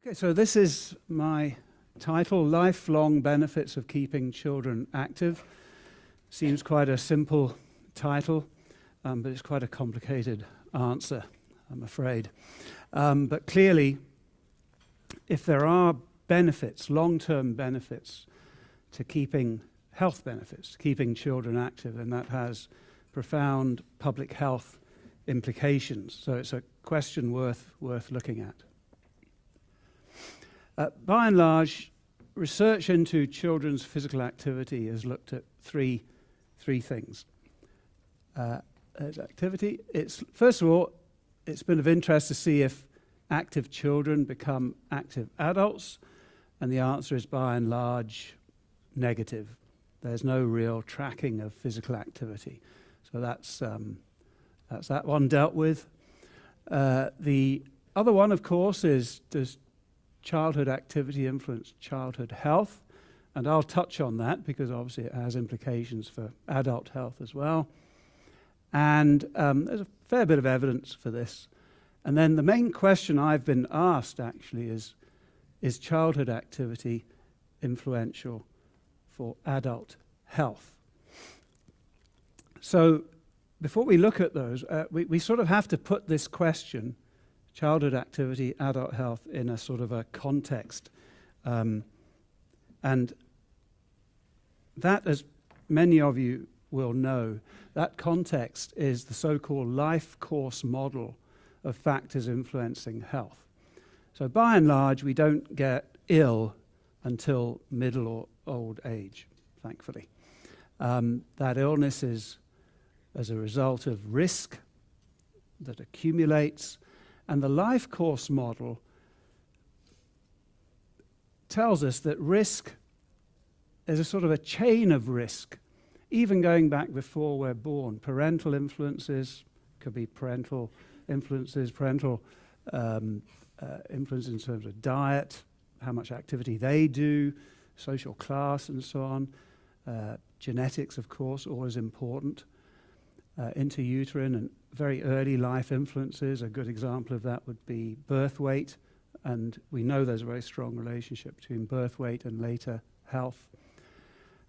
Okay, so this is my title, Lifelong Benefits of Keeping Children Active. Seems quite a simple title, but it's quite a complicated answer, I'm afraid. But clearly, if there are benefits, long-term benefits to keeping health benefits, keeping children active, then that has profound public health implications. So it's a question worth looking at. By and large, research into children's physical activity has looked at three things. Activity. First of all, it's been of interest to see if active children become active adults, and the answer is by and large negative. There's no real tracking of physical activity, so that's that one dealt with. The other one, of course, is does childhood activity influence childhood health? And I'll touch on that because obviously it has implications for adult health as well. And there's a fair bit of evidence for this. And then the main question I've been asked actually is childhood activity influential for adult health? So before we look at those, we sort of have to put this question, childhood activity, adult health, in a sort of a context. And that, as many of you will know, that context is the so-called life course model of factors influencing health. So by and large, we don't get ill until middle or old age, thankfully. That illness is as a result of risk that accumulates. And the life course model tells us that risk is a sort of a chain of risk, even going back before we're born. Parental influences, could be parental influences, influence in terms of diet, how much activity they do, social class and so on. Genetics, of course, always important. Intrauterine and very early life influences. A good example of that would be birth weight, and we know there's a very strong relationship between birth weight and later health.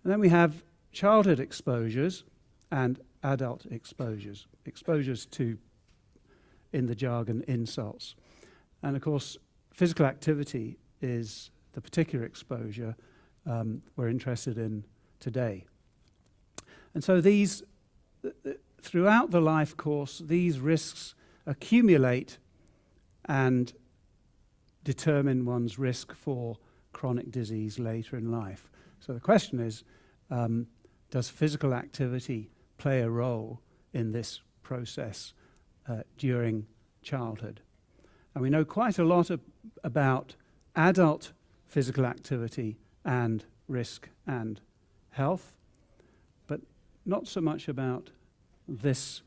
And then we have childhood exposures and adult exposures. Exposures to, in the jargon, insults. And of course, physical activity is the particular exposure we're interested in today. And so these throughout the life course, these risks accumulate and determine one's risk for chronic disease later in life. So the question is, does physical activity play a role in this process during childhood? And we know quite a lot about adult physical activity and risk and health, but not so much about this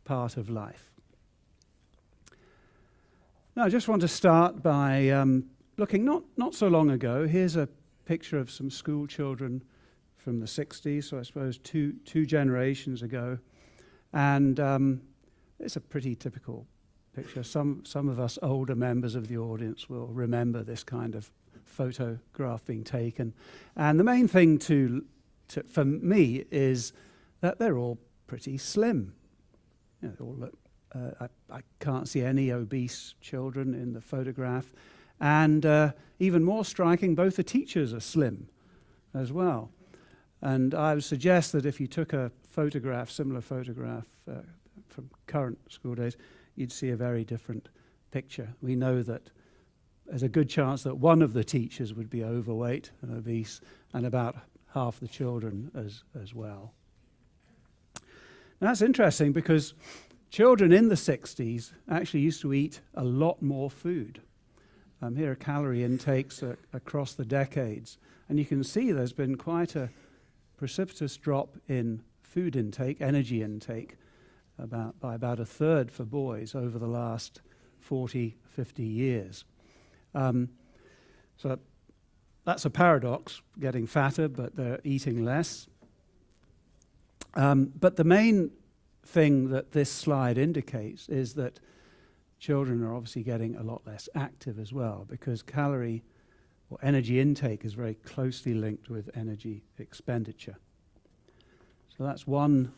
part of life. Now, I just want to start by looking not so long ago. Here's a picture of some school children from the 60s, so I suppose two generations ago. And it's a pretty typical picture. Some of us older members of the audience will remember this kind of photograph being taken. And the main thing for me is that they're all pretty slim. You know, they all look, I can't see any obese children in the photograph. And even more striking, both the teachers are slim as well. And I would suggest that if you took a photograph, similar photograph from current school days, you'd see a very different picture. We know that there's a good chance that one of the teachers would be overweight and obese, and about half the children as well. Now, that's interesting because children in the 60s actually used to eat a lot more food. Here are calorie intakes across the decades. And you can see there's been quite a precipitous drop in food intake, energy intake, by about a third for boys over the last 40, 50 years. So that's a paradox, getting fatter, but they're eating less. But the main thing that this slide indicates is that children are obviously getting a lot less active as well, because calorie or energy intake is very closely linked with energy expenditure. So that's one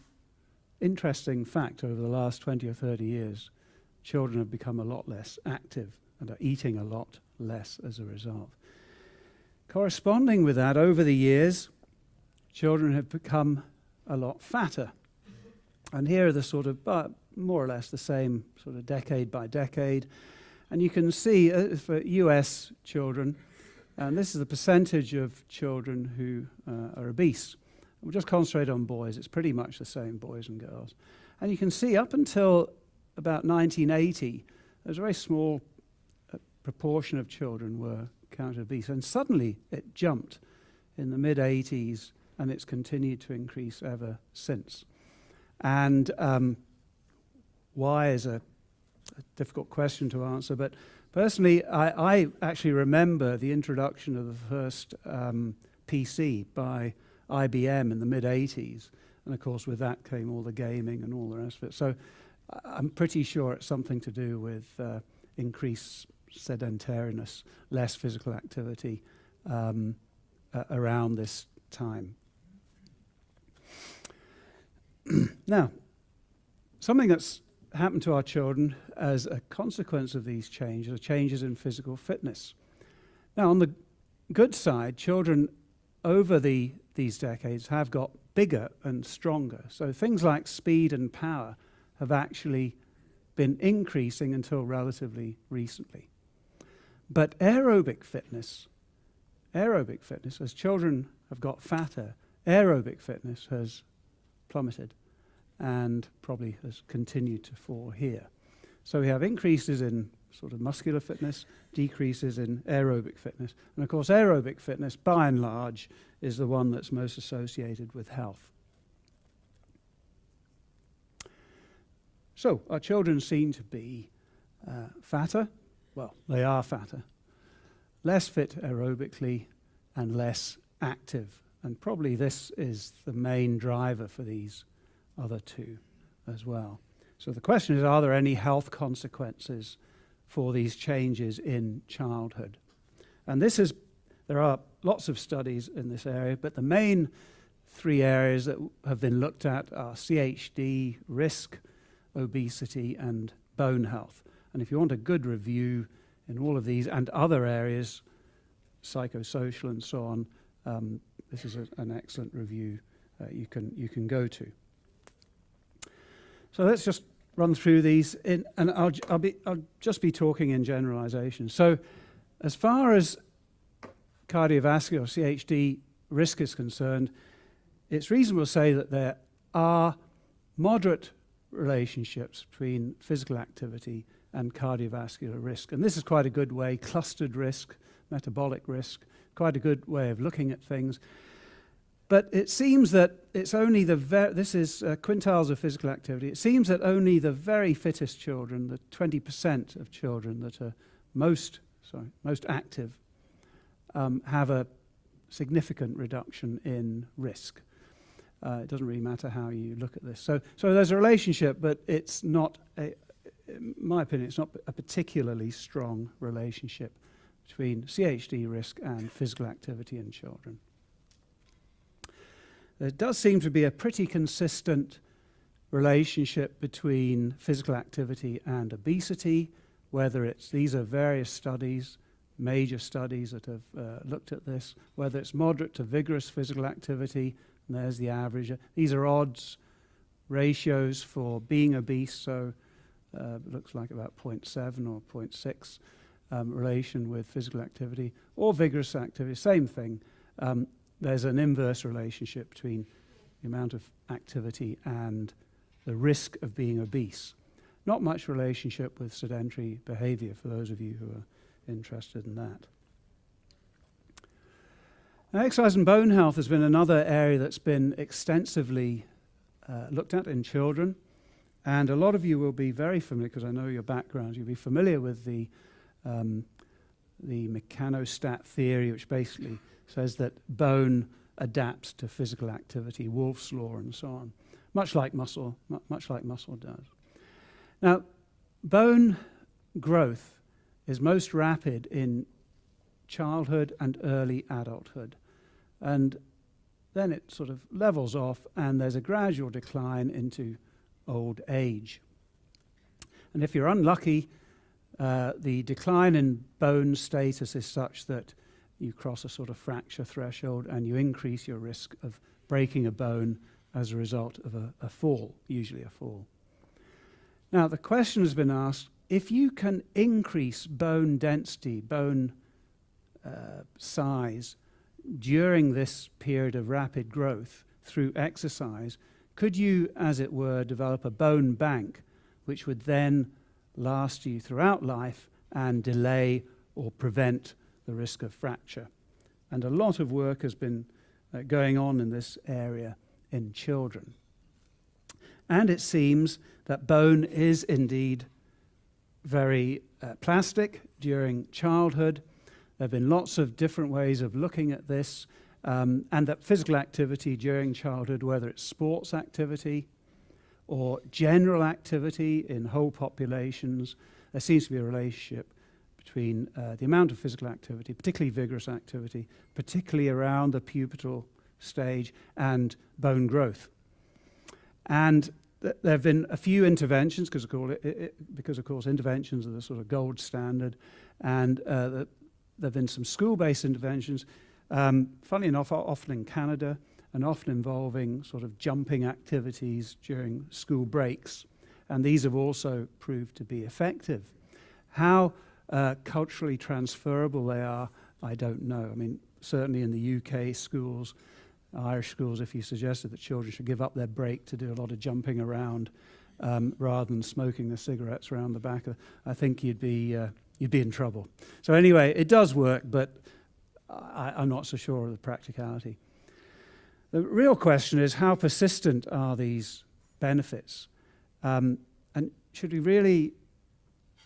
interesting fact over the last 20 or 30 years. Children have become a lot less active and are eating a lot less as a result. Corresponding with that, over the years, children have become a lot fatter. And here are the sort of, more or less the same sort of decade by decade. And you can see for US children, and this is the percentage of children who are obese. We'll just concentrate on boys. It's pretty much the same, boys and girls. And you can see up until about 1980, there's a very small proportion of children were counted obese. And suddenly it jumped in the mid-80s, and it's continued to increase ever since. And why is a difficult question to answer, but personally, I actually remember the introduction of the first PC by IBM in the mid-80s, and of course with that came all the gaming and all the rest of it. So I'm pretty sure it's something to do with increased sedentariness, less physical activity around this time. Now, something that's happened to our children as a consequence of these changes are changes in physical fitness. Now, on the good side, children over these decades have got bigger and stronger. So things like speed and power have actually been increasing until relatively recently. But aerobic fitness, as children have got fatter, aerobic fitness has plummeted and probably has continued to fall here. So we have increases in sort of muscular fitness, decreases in aerobic fitness. And of course, aerobic fitness, by and large, is the one that's most associated with health. So our children seem to be fatter. Well, they are fatter, less fit aerobically, and less active. And probably this is the main driver for these other two as well. So the question is, are there any health consequences for these changes in childhood? And there are lots of studies in this area, but the main three areas that have been looked at are CHD, risk, obesity, and bone health. And if you want a good review in all of these and other areas, psychosocial and so on, this is an excellent review you can go to. So let's just run through these, and I'll just be talking in generalization. So as far as cardiovascular, CHD, risk is concerned, it's reasonable to say that there are moderate relationships between physical activity and cardiovascular risk. And this is quite a good way, clustered risk, metabolic risk, quite a good way of looking at things. But it seems that it's only this is quintiles of physical activity. It seems that only the very fittest children, the 20% of children that are most active, have a significant reduction in risk. It doesn't really matter how you look at this. So there's a relationship, but it's not, in my opinion, it's not a particularly strong relationship between CHD risk and physical activity in children. There does seem to be a pretty consistent relationship between physical activity and obesity, these are various studies, major studies that have looked at this, whether it's moderate to vigorous physical activity, and there's the average. These are odds ratios for being obese, so it looks like about 0.7 or 0.6 relation with physical activity, or vigorous activity, same thing. There's an inverse relationship between the amount of activity and the risk of being obese. Not much relationship with sedentary behavior, for those of you who are interested in that. Now, exercise and bone health has been another area that's been extensively looked at in children. And a lot of you will be very familiar, because I know your background, you'll be familiar with the mechanostat theory, which basically says that bone adapts to physical activity, Wolff's law and so on, much like muscle does. Now, bone growth is most rapid in childhood and early adulthood. And then it sort of levels off, and there's a gradual decline into old age. And if you're unlucky, the decline in bone status is such that you cross a sort of fracture threshold and you increase your risk of breaking a bone as a result of a fall, usually a fall. Now, the question has been asked, if you can increase bone density, bone size, during this period of rapid growth through exercise, could you, as it were, develop a bone bank which would then last you throughout life and delay or prevent the risk of fracture? And a lot of work has been going on in this area in children. And it seems that bone is indeed very plastic during childhood. There have been lots of different ways of looking at this, and that physical activity during childhood, whether it's sports activity or general activity in whole populations, there seems to be a relationship between the amount of physical activity, particularly vigorous activity, particularly around the pubertal stage, and bone growth. And there have been a few interventions, because of course interventions are the sort of gold standard, and there have been some school-based interventions, funnily enough, often in Canada, and often involving sort of jumping activities during school breaks. And these have also proved to be effective. How culturally transferable they are, I don't know. I mean, certainly in the UK schools, Irish schools, if you suggested that children should give up their break to do a lot of jumping around rather than smoking the cigarettes around the back, I think you'd be in trouble. So anyway, it does work, but I'm not so sure of the practicality. The real question is, how persistent are these benefits? And should we really,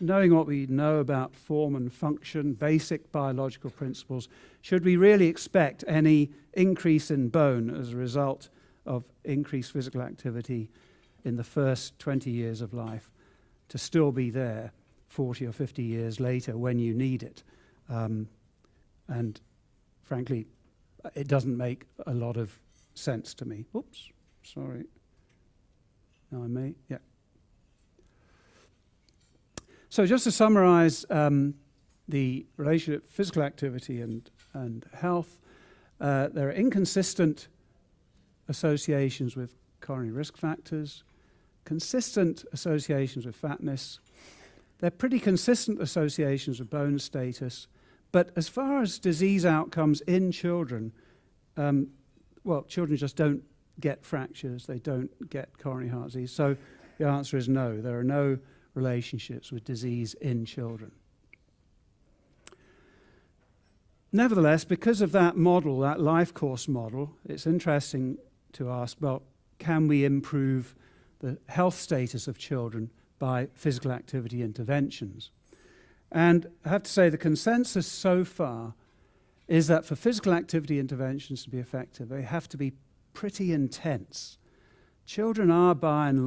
knowing what we know about form and function, basic biological principles, should we really expect any increase in bone as a result of increased physical activity in the first 20 years of life to still be there 40 or 50 years later when you need it? And frankly, it doesn't make a lot of sense to me. Oops, sorry. Now I may, yeah. So just to summarize the relationship physical activity and health, there are inconsistent associations with coronary risk factors, consistent associations with fatness. They're pretty consistent associations with bone status, but as far as disease outcomes in children, well, children just don't get fractures, they don't get coronary heart disease. So the answer is no, there are no relationships with disease in children. Nevertheless, because of that model, that life course model, it's interesting to ask, well, can we improve the health status of children by physical activity interventions? And I have to say the consensus so far is that for physical activity interventions to be effective, they have to be pretty intense. Children are by and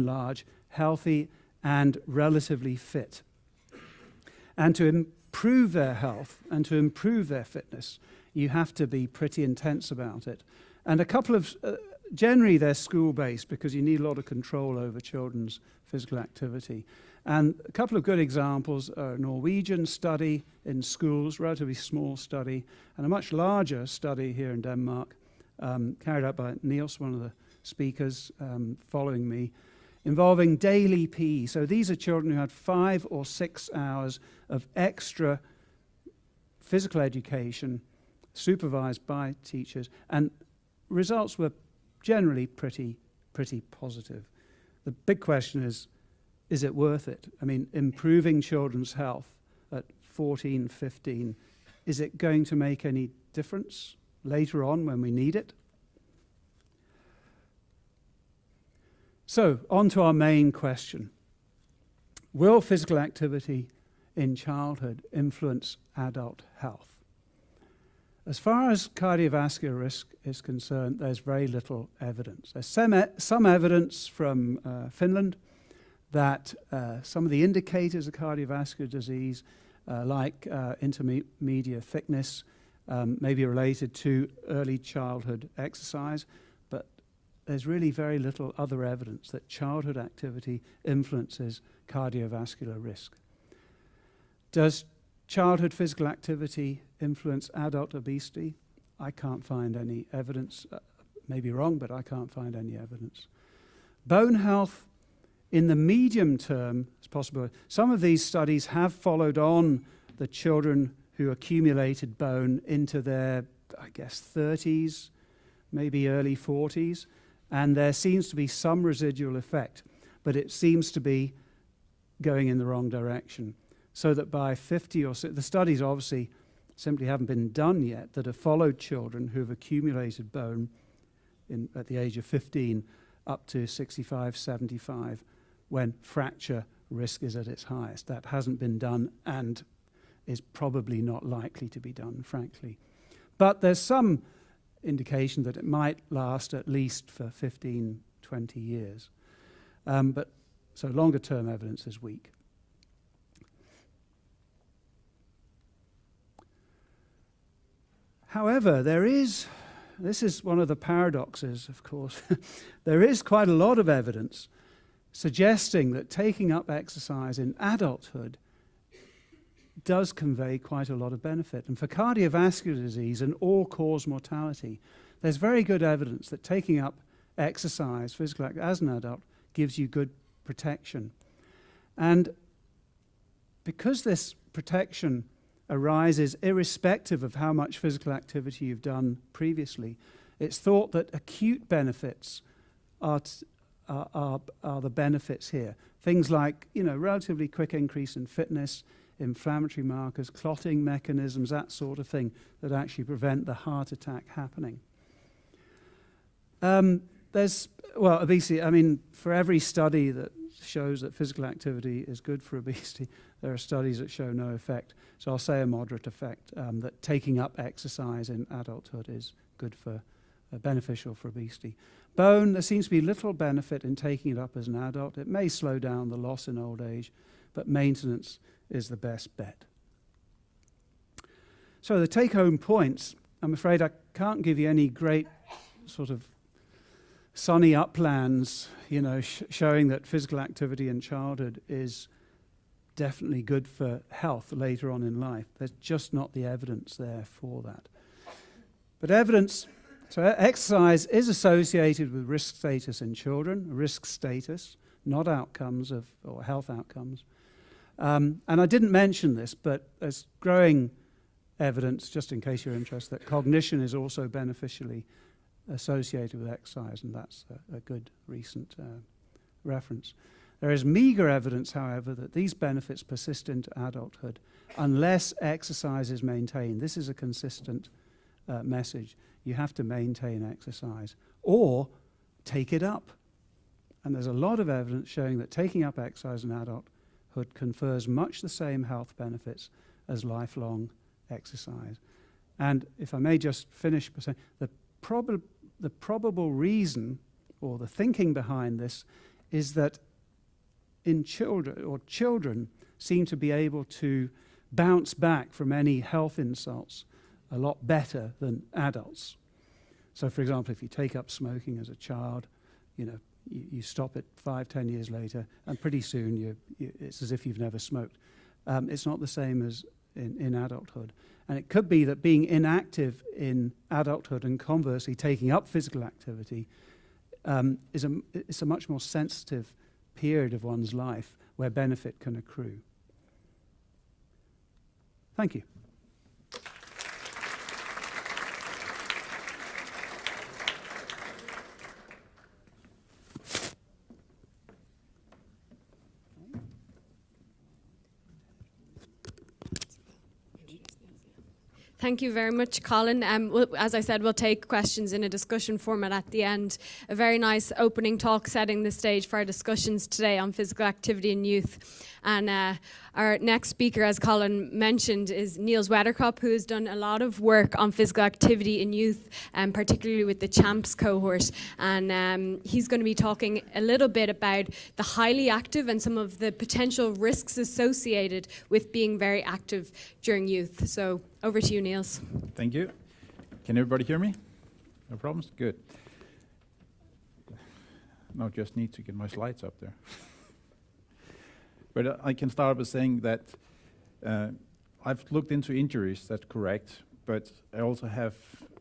large healthy and relatively fit. And to improve their health and to improve their fitness, you have to be pretty intense about it. And a couple of, generally they're school-based because you need a lot of control over children's physical activity. And a couple of good examples are a Norwegian study in schools, relatively small study, and a much larger study here in Denmark, carried out by Niels, one of the speakers following me, involving daily PE. So these are children who had 5 or 6 hours of extra physical education supervised by teachers, and results were generally pretty positive. The big question is it worth it? I mean, improving children's health at 14, 15, is it going to make any difference later on when we need it? So, on to our main question. Will physical activity in childhood influence adult health? As far as cardiovascular risk is concerned, there's very little evidence. There's some evidence from Finland that some of the indicators of cardiovascular disease, like intermediate thickness, may be related to early childhood exercise, but there's really very little other evidence that childhood activity influences cardiovascular risk. Does childhood physical activity influence adult obesity? I can't find any evidence. May be wrong, but I can't find any evidence. Bone health in the medium term is possible. Some of these studies have followed on the children who accumulated bone into their, I guess, 30s, maybe early 40s, and there seems to be some residual effect, but it seems to be going in the wrong direction. So that by 50 or so, the studies obviously simply haven't been done yet that have followed children who have accumulated bone at the age of 15 up to 65, 75, when fracture risk is at its highest. That hasn't been done and is probably not likely to be done, frankly. But there's some indication that it might last at least for 15, 20 years. So longer term evidence is weak. However, this is one of the paradoxes, of course, there is quite a lot of evidence suggesting that taking up exercise in adulthood does convey quite a lot of benefit. And for cardiovascular disease and all-cause mortality, there's very good evidence that taking up exercise, physical activity, as an adult gives you good protection. And because this protection arises irrespective of how much physical activity you've done previously, it's thought that acute benefits are the benefits here. Things like, relatively quick increase in fitness, inflammatory markers, clotting mechanisms, that sort of thing that actually prevent the heart attack happening. Obesity, for every study that shows that physical activity is good for obesity, there are studies that show no effect. So I'll say a moderate effect, that taking up exercise in adulthood is good for, beneficial for obesity. Bone, there seems to be little benefit in taking it up as an adult. It may slow down the loss in old age, but maintenance is the best bet. So the take-home points, I'm afraid I can't give you any great sort of sunny uplands, showing that physical activity in childhood is definitely good for health later on in life. There's just not the evidence there for that. But so exercise is associated with risk status in children, risk status, not outcomes or health outcomes. And I didn't mention this, but there's growing evidence, just in case you're interested, that cognition is also beneficially associated with exercise, and that's a good recent reference. There is meager evidence, however, that these benefits persist into adulthood unless exercise is maintained. This is a consistent message. You have to maintain exercise or take it up. And there's a lot of evidence showing that taking up exercise in adulthood confers much the same health benefits as lifelong exercise. And if I may just finish by saying, the probable reason or the thinking behind this is that children seem to be able to bounce back from any health insults a lot better than adults. So, for example, if you take up smoking as a child, you stop it 5-10 years later, and pretty soon it's as if you've never smoked. It's not the same as in adulthood. And it could be that being inactive in adulthood and conversely taking up physical activity is a much more sensitive period of one's life where benefit can accrue. Thank you. Thank you very much, Colin. As I said, we'll take questions in a discussion format at the end. A very nice opening talk setting the stage for our discussions today on physical activity in youth. And our next speaker, as Colin mentioned, is Niels Wedderkopp, who has done a lot of work on physical activity in youth, particularly with the CHAMPS cohort. And he's going to be talking a little bit about the highly active and some of the potential risks associated with being very active during youth. So over to you, Niels. Thank you. Can everybody hear me? No problems? Good. Now just need to get my slides up there. But I can start by saying that I've looked into injuries, that's correct, but I also have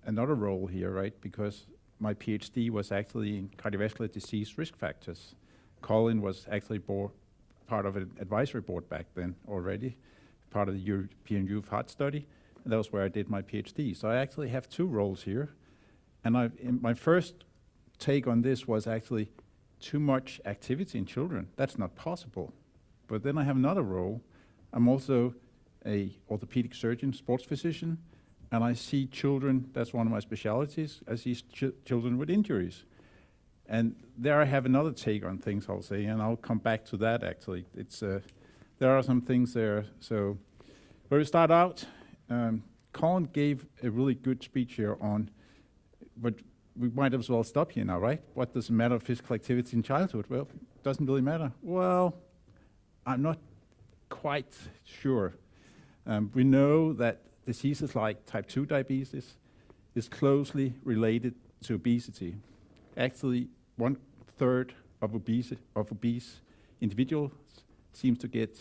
another role here, right? Because my PhD was actually in cardiovascular disease risk factors. Colin was actually part of an advisory board back then already, part of the European Youth Heart Study, and that was where I did my PhD. So I actually have two roles here. And my first take on this was actually too much activity in children. That's not possible. But then I have another role. I'm also a orthopedic surgeon, sports physician, and I see children, that's one of my specialties, I see children with injuries. And there I have another take on things, I'll say, and I'll come back to that actually. There are some things there. So where we start out, Colin gave a really good speech here on, but we might as well stop here now, right? What does it matter of physical activity in childhood? Well, it doesn't really matter. Well, I'm not quite sure. We know that diseases like type 2 diabetes is closely related to obesity. Actually, 1/3 of obese individuals seems to get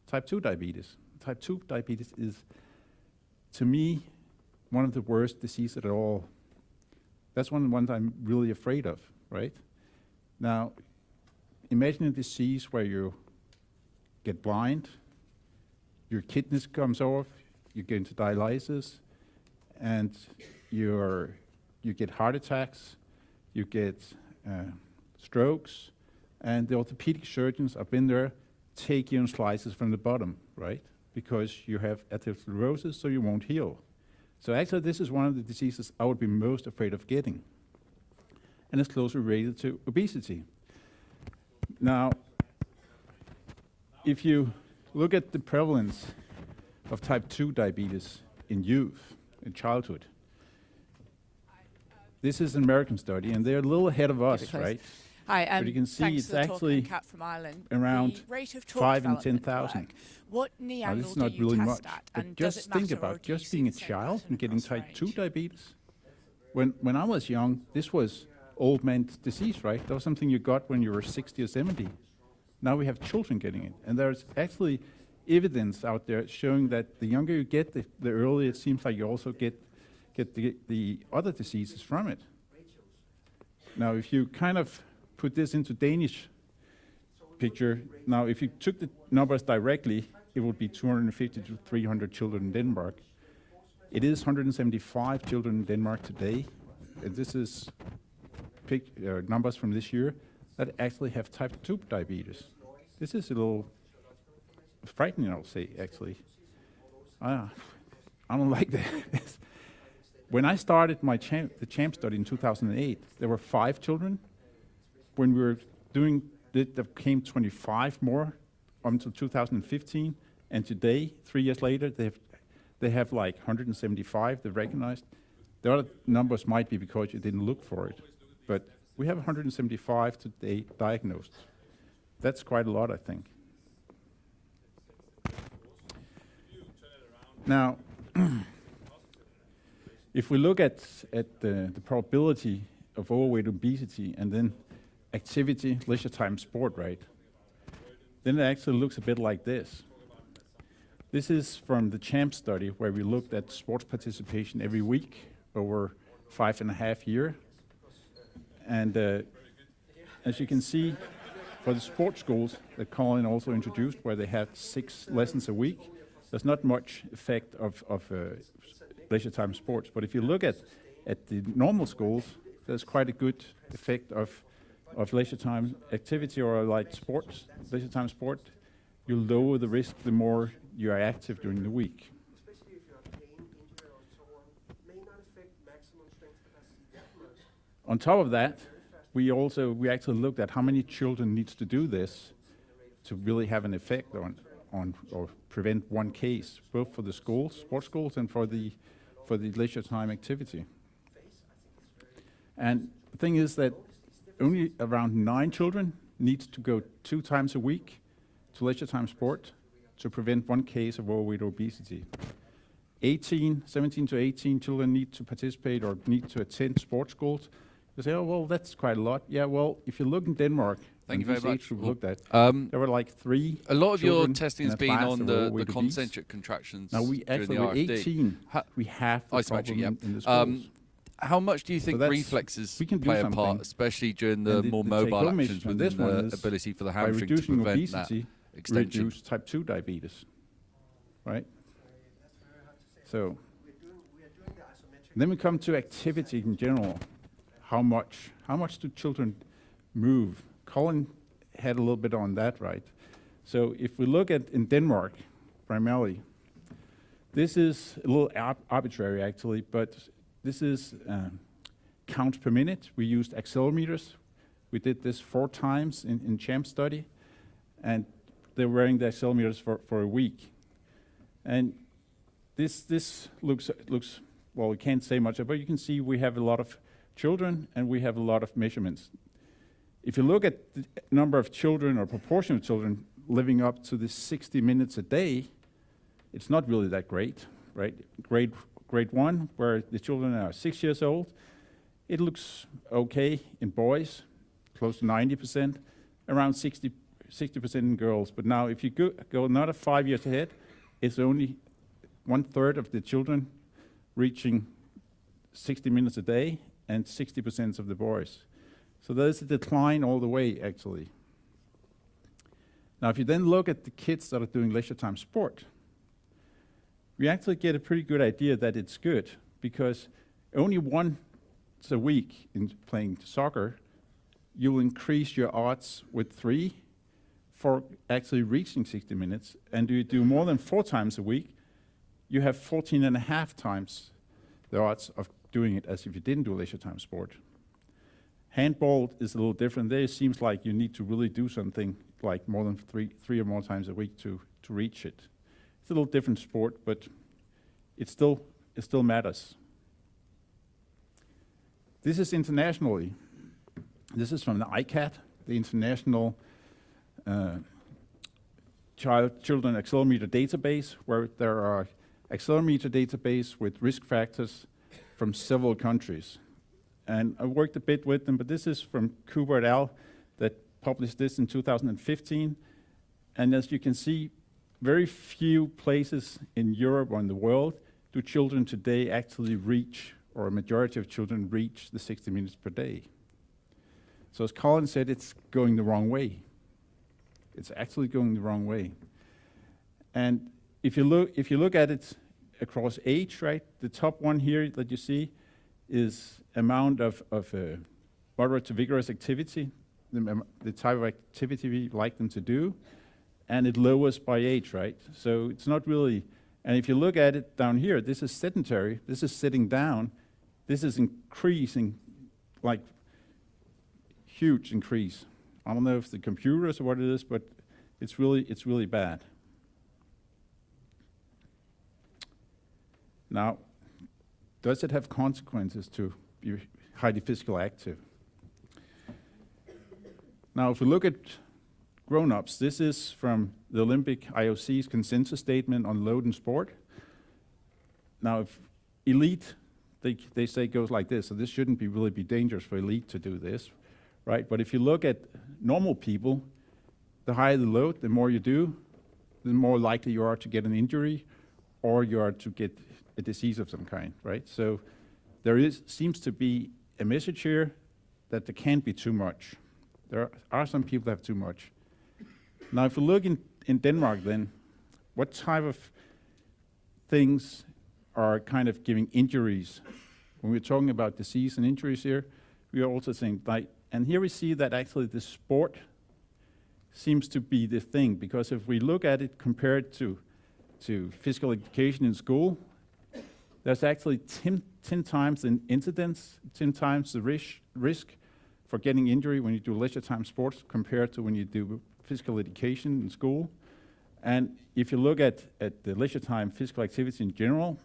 type 2 diabetes. Type 2 diabetes is, to me, one of the worst diseases at all. That's one of the ones I'm really afraid of, right? Now, imagine a disease where you get blind, your kidneys comes off, you get into dialysis, and you get heart attacks, you get strokes, and the orthopedic surgeons up in there take you in slices from the bottom, right? Because you have atherosclerosis, so you won't heal. So actually, this is one of the diseases I would be most afraid of getting. And it's closely related to obesity. Now, if you look at the prevalence of type 2 diabetes in youth, in childhood, this is an American study, and they're a little ahead of us, right? Hi, but you can see it's actually Kat from Ireland. around the rate of 5 in 10,000. What knee Now, angle this is not do you really test much, at? but And does just it think matter, or about do you just see being a the same child pattern and getting across type 2 range? diabetes. When I was young, this was old man's disease, right? That was something you got when you were 60 or 70. Now we have children getting it. And there's actually evidence out there showing that the younger you get, the earlier it seems like you also get the other diseases from it. Now, if you kind of put this into Danish picture, now if you took the numbers directly, it would be 250 to 300 children in Denmark. It is 175 children in Denmark today, and this is numbers from this year, that actually have type 2 diabetes. This is a little frightening, I'll say, actually. I don't like that. When I started the CHAMP study in 2008, there were 5 children. When we were doing it, there came 25 more until 2015, and today, 3 years later, they have like 175 they've recognized. The other numbers might be because you didn't look for it, but we have 175 today diagnosed. That's quite a lot, I think. Now, if we look at the probability of overweight, obesity, and then activity, leisure time, sport, right? Then it actually looks a bit like this. This is from the CHAMP study, where we looked at sports participation every week over 5.5 years. And as you can see, for the sports schools that Colin also introduced, where they have 6 lessons a week, there's not much effect of leisure time sports. But if you look at the normal schools, there's quite a good effect of leisure time activity, or like sports, leisure time sport. You lower the risk the more you are active during the week. On top of that, we actually looked at how many children needs to do this to really have an effect on or prevent one case, both for the schools, sports schools, and for the leisure time activity. And the thing is that only around 9 children need to go 2 times a week to leisure time sport to prevent one case of overweight or obesity. 17 to 18 children need to participate or need to attend sports schools. You say, oh, well, that's quite a lot. Yeah, well, if you look in Denmark, Thank you very much. Looked at, there were like 3. A lot of your children testing in has a been class on that were the overweight obese. concentric contractions. Now we during actually the with RFD. 18, we have the Isometric, problem in the schools. How much do you think that's- reflexes we can do play a something. part, especially during the And more the mobile take-home actions message from within this one the is ability for the by hamstring to reducing prevent that obesity, extension? reduce type 2 diabetes, right? So then we come to activity in general. How much do children move? Colin had a little bit on that, right? So if we look at in Denmark, primarily, this is a little arbitrary actually, but this is counts per minute. We used accelerometers. We did this 4 times in CHAMP study, and they're wearing the accelerometers for a week. And this looks, well, we can't say much, but you can see we have a lot of children and we have a lot of measurements. If you look at the number of children or proportion of children living up to the 60 minutes a day, it's not really that great, right? Grade 1, where the children are 6 years old, it looks okay in boys, close to 90%, around 60% in girls. But now if you go another 5 years ahead, it's only 1/3 of the children reaching 60 minutes a day and 60% of the boys. So there's a decline all the way, actually. Now, if you then look at the kids that are doing leisure time sport, we actually get a pretty good idea that it's good, because only once a week in playing soccer, you will increase your odds with 3 for actually reaching 60 minutes. And do you do more than 4 times a week, you have 14.5 times the odds of doing it as if you didn't do leisure time sport. Handball is a little different. There it seems like you need to really do something like more than 3 or more times a week to reach it. It's a little different sport, but it still matters. This is internationally. This is from the ICAT, the International Children Accelerometer Database, where there are accelerometer database with risk factors from several countries. And I worked a bit with them, but this is from Cooper et al. That published this in 2015. And as you can see, very few places in Europe or in the world do children today actually reach, or a majority of children reach, the 60 minutes per day. So as Colin said, it's going the wrong way. It's actually going the wrong way. And if you look at it across age, right, the top one here that you see is amount of moderate to vigorous activity, the type of activity we like them to do, and it lowers by age, right? So it's not really, and if you look at it down here, this is sedentary, this is sitting down, this is increasing, like huge increase. I don't know if it's the computers or what it is, but it's really bad. Now, does it have consequences to be highly physically active? Now, if we look at grown-ups, this is from the Olympic IOC's consensus statement on load in sport. Now, if elite, they say it goes like this, so this shouldn't really be dangerous for elite to do this, right? But if you look at normal people, the higher the load, the more you do, the more likely you are to get an injury or you are to get a disease of some kind, right? So there seems to be a message here that there can't be too much. There are some people that have too much. Now, if we look in Denmark then, what type of things are kind of giving injuries? When we're talking about disease and injuries here, we are also saying, like, and here we see that actually the sport seems to be the thing, because if we look at it compared to physical education in school, there's actually 10 times the incidence, 10 times the risk for getting injury when you do leisure time sports compared to when you do physical education in school. And if you look at the leisure time physical activity in general,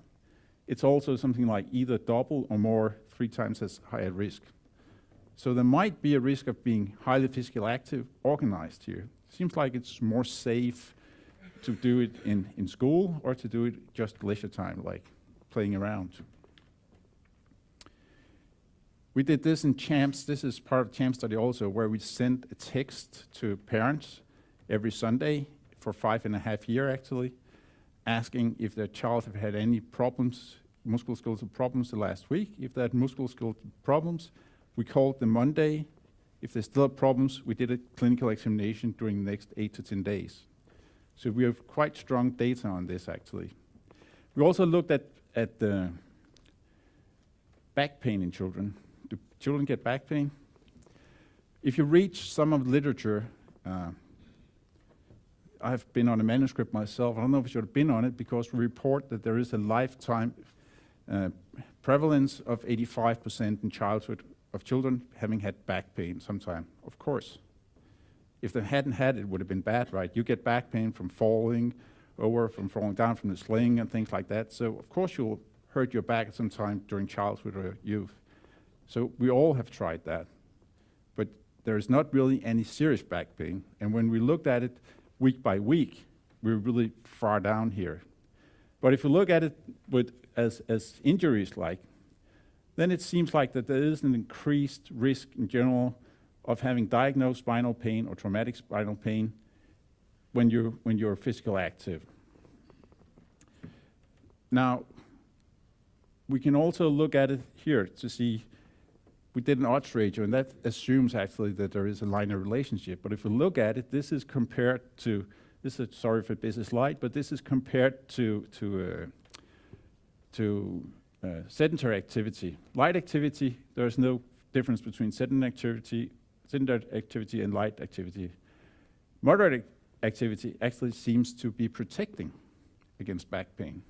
it's also something like either double or more, 3 times as high a risk. So there might be a risk of being highly physically active, organized here. Seems like it's more safe to do it in school or to do it just leisure time, like playing around. We did this in CHAMPS. This is part of CHAMPS study also, where we sent a text to parents every Sunday for 5.5 years actually, asking if their child have had any problems, musculoskeletal problems the last week. If they had musculoskeletal problems, we called them Monday. If they still have problems, we did a clinical examination during the next 8 to 10 days. So we have quite strong data on this actually. We also looked at the back pain in children. Do children get back pain? If you read some of the literature, I've been on a manuscript myself. I don't know if I should have been on it because we report that there is a lifetime prevalence of 85% in childhood of children having had back pain sometime. Of course. If they hadn't had it, it would have been bad, right? You get back pain from falling over, from falling down from the sling and things like that. So of course you'll hurt your back at some time during childhood or youth. So we all have tried that. But there is not really any serious back pain. And when we looked at it week by week, we're really far down here. But if you look at it as injuries like, then it seems like that there is an increased risk in general of having diagnosed spinal pain or traumatic spinal pain when you're physically active. Now, we can also look at it here to see, we did an odds ratio, and that assumes actually that there is a linear relationship. But if we look at it, this is compared to, this is, sorry for busy slide, but this is compared to sedentary activity. Light activity, there is no difference between sedentary activity and light activity. Moderate activity actually seems to be protecting against back pain.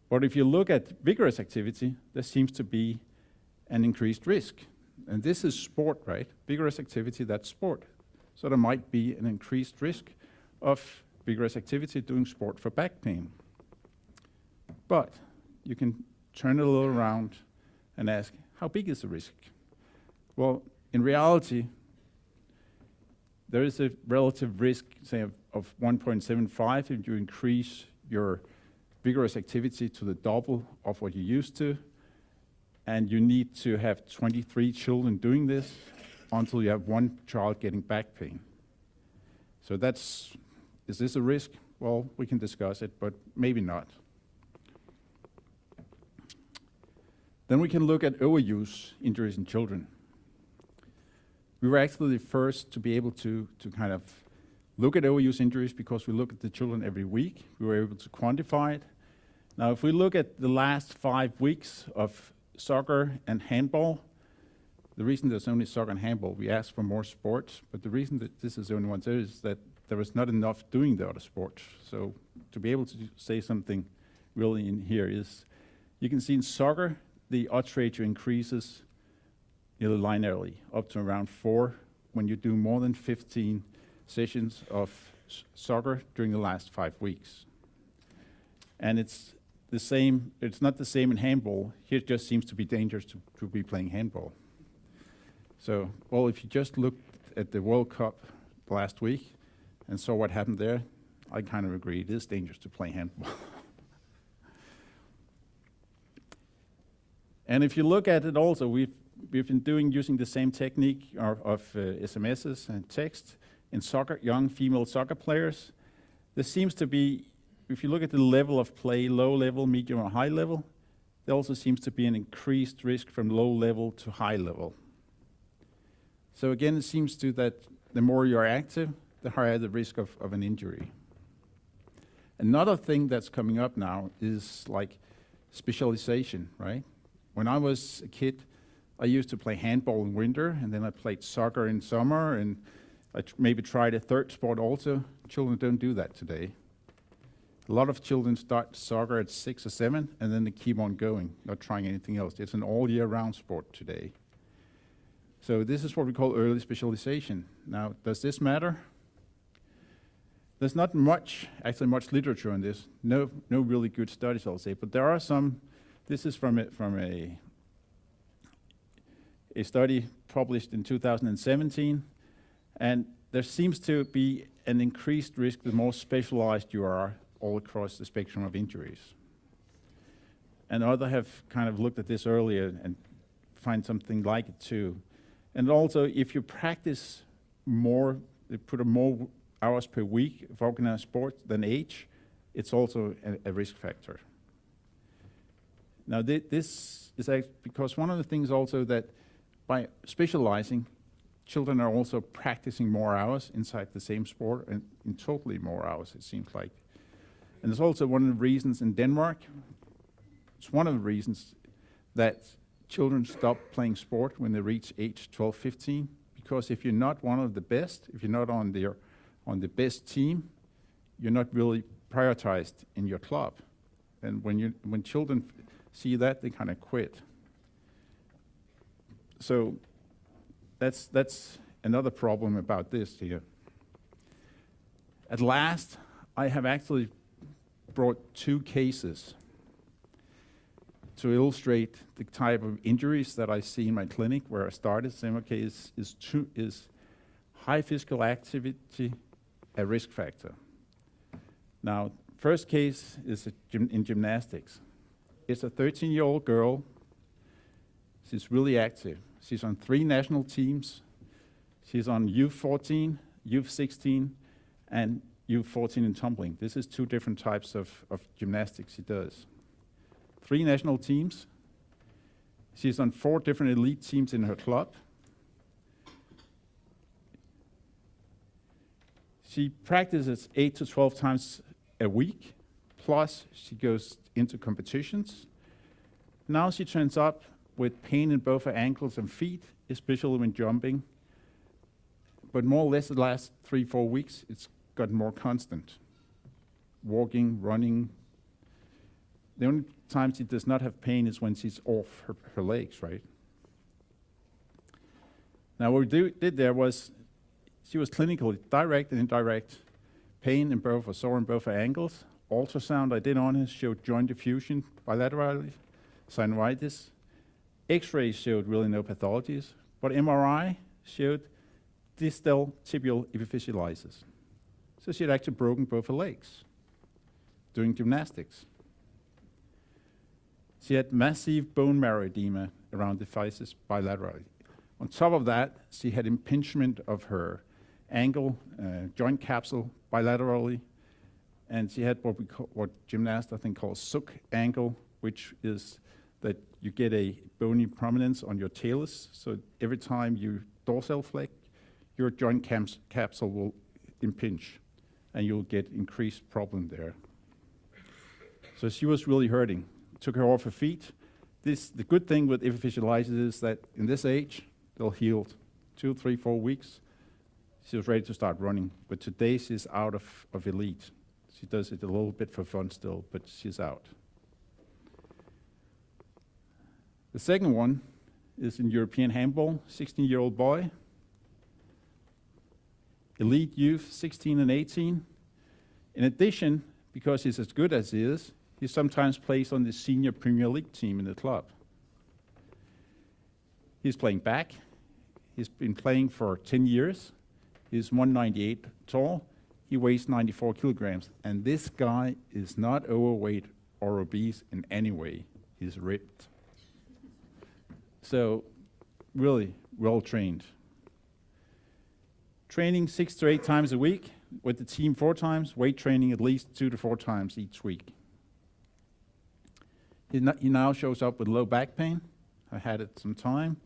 But if you look at vigorous activity, there seems to be an increased risk. And this is sport, right? Vigorous activity, that's sport. So there might be an increased risk of vigorous activity doing sport for back pain. But you can turn it a little around and ask, how big is the risk? Well, in reality, there is a relative risk, say, of 1.75 if you increase your vigorous activity to the double of what you used to. And you need to have 23 children doing this until you have 1 child getting back pain. So is this a risk? Well, we can discuss it, but maybe not. Then we can look at overuse injuries in children. We were actually the first to be able to kind of look at overuse injuries because we look at the children every week. We were able to quantify it. Now, if we look at the last 5 weeks of soccer and handball, the reason there's only soccer and handball, we asked for more sports, but the reason that this is the only one there is that there was not enough doing the other sports. So to be able to say something really in here is, you can see in soccer, the odds ratio increases nearly linearly, up to around 4 when you do more than 15 sessions of soccer during the last 5 weeks. And it's the same, it's not the same in handball. Here it just seems to be dangerous to be playing handball. So, well, if you just looked at the World Cup last week and saw what happened there, I kind of agree, it is dangerous to play handball. And if you look at it also, we've been using the same technique of SMSs and text in soccer, young female soccer players. There seems to be, if you look at the level of play, low level, medium, or high level, there also seems to be an increased risk from low level to high level. So again, it seems to that the more you're active, the higher the risk of an injury. Another thing that's coming up now is like specialization, right? When I was a kid, I used to play handball in winter, and then I played soccer in summer, and I maybe tried a third sport also. Children don't do that today. A lot of children start soccer at 6 or 7, and then they keep on going, not trying anything else. It's an all-year-round sport today. So this is what we call early specialization. Now, does this matter? There's not much literature on this. No really good studies, I'll say. But there are some. This is from a study published in 2017, and there seems to be an increased risk the more specialized you are all across the spectrum of injuries. And others have kind of looked at this earlier and find something like it too. And also, if you practice more, they put more hours per week of organized sports than age, it's also a risk factor. Now, this is because one of the things also that by specializing, children are also practicing more hours inside the same sport, and in totally more hours, it seems like. And it's also one of the reasons in Denmark, it's one of the reasons that children stop playing sport when they reach age 12, 15, because if you're not one of the best, if you're not on the best team, you're not really prioritized in your club. And when children see that, they kind of quit. So that's another problem about this here. At last, I have actually brought 2 cases to illustrate the type of injuries that I see in my clinic where I started. Same case is high physical activity a risk factor. Now, first case is in gymnastics. It's a 13-year-old girl. She's really active. She's on 3 national teams. She's on U14, U16, and U14 in tumbling. This is 2 different types of gymnastics she does. 3 national teams. She's on 4 different elite teams in her club. She practices 8 to 12 times a week, plus she goes into competitions. Now she turns up with pain in both her ankles and feet, especially when jumping. But more or less the last 3-4 weeks, it's gotten more constant. Walking, running. The only time she does not have pain is when she's off her legs, right? Now what we did there was, she was clinically direct and indirect pain in both, or sore in both her ankles. Ultrasound I did on her showed joint diffusion bilaterally, synovitis. X-rays showed really no pathologies, but MRI showed distal tibial epiphysealizis. So she had actually broken both her legs doing gymnastics. She had massive bone marrow edema around the physis bilaterally. On top of that, she had impingement of her ankle joint capsule bilaterally, and she had what gymnasts I think call suck ankle, which is that you get a bony prominence on your talus. So every time you dorsal flex, your joint capsule will impinge, and you'll get increased problem there. So she was really hurting. Took her off her feet. The good thing with epiphysealizis is that in this age, they'll heal 2, 3, 4 weeks. She was ready to start running, but today she's out of elite. She does it a little bit for fun still, but she's out. The second one is in European handball, 16-year-old boy. Elite youth, 16 and 18. In addition, because he's as good as he is, he sometimes plays on the senior Premier League team in the club. He's playing back. He's been playing for 10 years. He's 198 tall. He weighs 94 kilograms. And this guy is not overweight or obese in any way. He's ripped. So really well trained. Training 6 to 8 times a week, with the team 4 times, weight training at least 2 to 4 times each week. He now shows up with low back pain. I had it some time,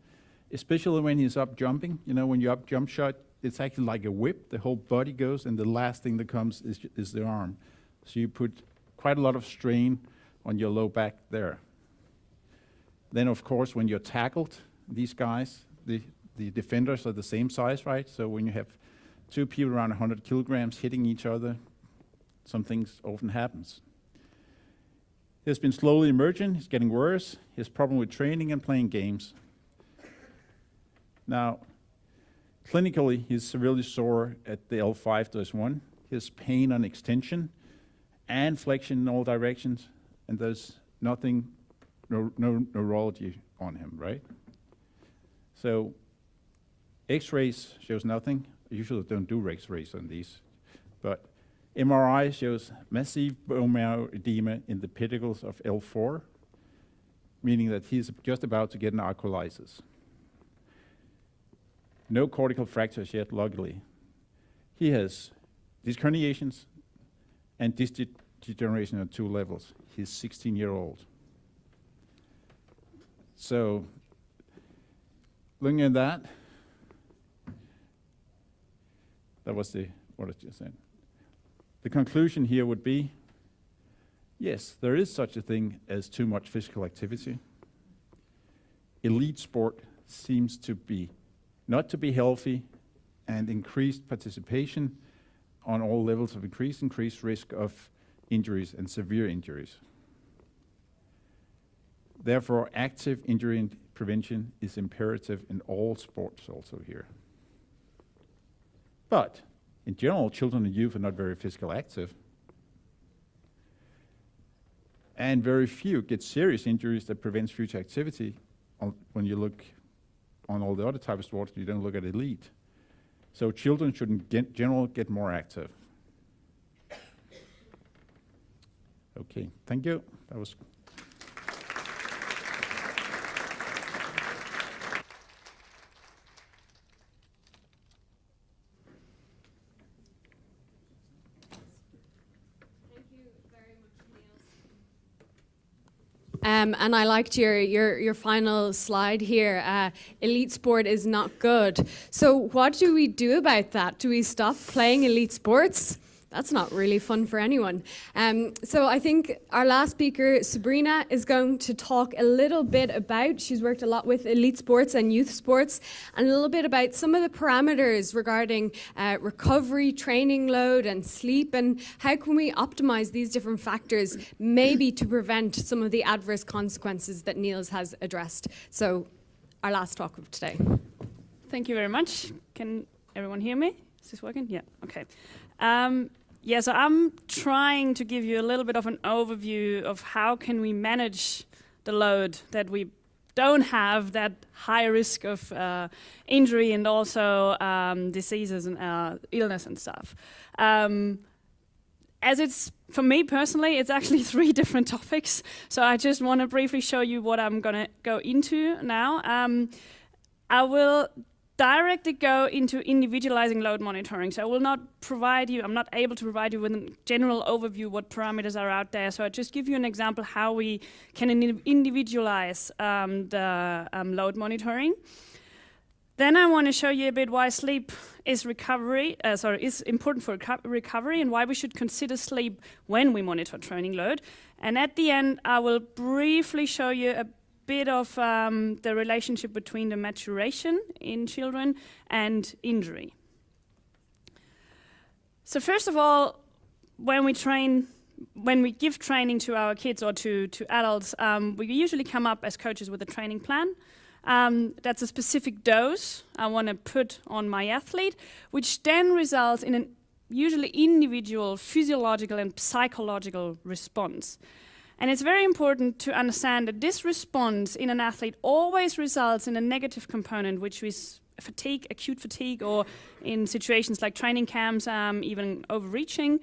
especially when he's up jumping. You know, when you up jump shot, it's actually like a whip. The whole body goes, and the last thing that comes is the arm. So you put quite a lot of strain on your low back there. Then, of course, when you're tackled, these guys, the defenders are the same size, right? So when you have 2 people around 100 kilograms hitting each other, some things often happens. He's been slowly emerging, he's getting worse, he has problem with training and playing games. Now, clinically, he's severely sore at the L5-1. He has pain on extension and flexion in all directions, and there's nothing, no neurology on him, right? So, X-rays shows nothing. I usually don't do X-rays on these, but MRI shows massive bone marrow edema in the pedicles of L4, meaning that he's just about to get an alcolysis. No cortical fractures yet, luckily. He has disc herniations and disc degeneration on 2 levels. He's 16-year-old. So, looking at that was what I just said. The conclusion here would be, yes, there is such a thing as too much physical activity. Elite sport seems to be not to be healthy, and increased participation on all levels of increased risk of injuries and severe injuries. Therefore, active injury prevention is imperative in all sports also here. But in general, children and youth are not very physically active. And very few get serious injuries that prevents future activity. When you look on all the other types of sports, you don't look at elite. So children should in general get more active. Okay, thank you. That was. And I liked your final slide here. Elite sport is not good. So what do we do about that? Do we stop playing elite sports? That's not really fun for anyone. So I think our last speaker, Sabrina, is going to talk a little bit about, she's worked a lot with elite sports and youth sports, and a little bit about some of the parameters regarding recovery, training load, and sleep, and how can we optimize these different factors, maybe to prevent some of the adverse consequences that Niels has addressed. So our last talk of today. Thank you very much. Can everyone hear me? Is this working? Yeah, okay. Yeah, so I'm trying to give you a little bit of an overview of how can we manage the load that we don't have that high risk of injury and also diseases and illness and stuff. As it's, for me personally, it's actually 3 different topics. So I just want to briefly show you what I'm going to go into now. I will directly go into individualizing load monitoring. So I will not provide you, I'm not able to provide you with a general overview what parameters are out there. So I'll just give you an example how we can individualize the load monitoring. Then I want to show you a bit why sleep is is important for recovery and why we should consider sleep when we monitor training load. And at the end, I will briefly show you a bit of the relationship between the maturation in children and injury. So first of all, when we give training to our kids or to adults, we usually come up as coaches with a training plan. That's a specific dose I want to put on my athlete, which then results in an usually individual physiological and psychological response. And it's very important to understand that this response in an athlete always results in a negative component, which is fatigue, acute fatigue, or in situations like training camps, even overreaching,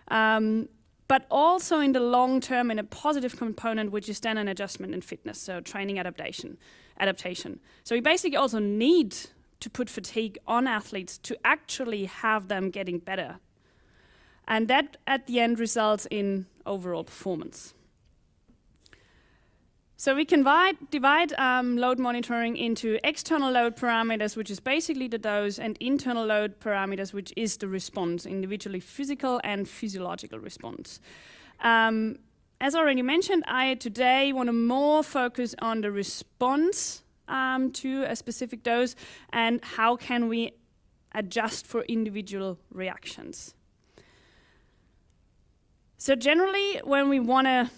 but also in the long term in a positive component, which is then an adjustment in fitness, so training adaptation. So we basically also need to put fatigue on athletes to actually have them getting better. And that at the end results in overall performance. So we can divide load monitoring into external load parameters, which is basically the dose, and internal load parameters, which is the response, individually physical and physiological response. As already mentioned, I today want to more focus on the response to a specific dose and how can we adjust for individual reactions. So generally, when we want to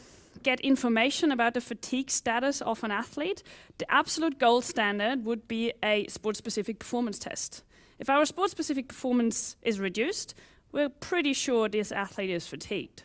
get information about the fatigue status of an athlete, the absolute gold standard would be a sport-specific performance test. If our sport-specific performance is reduced, we're pretty sure this athlete is fatigued.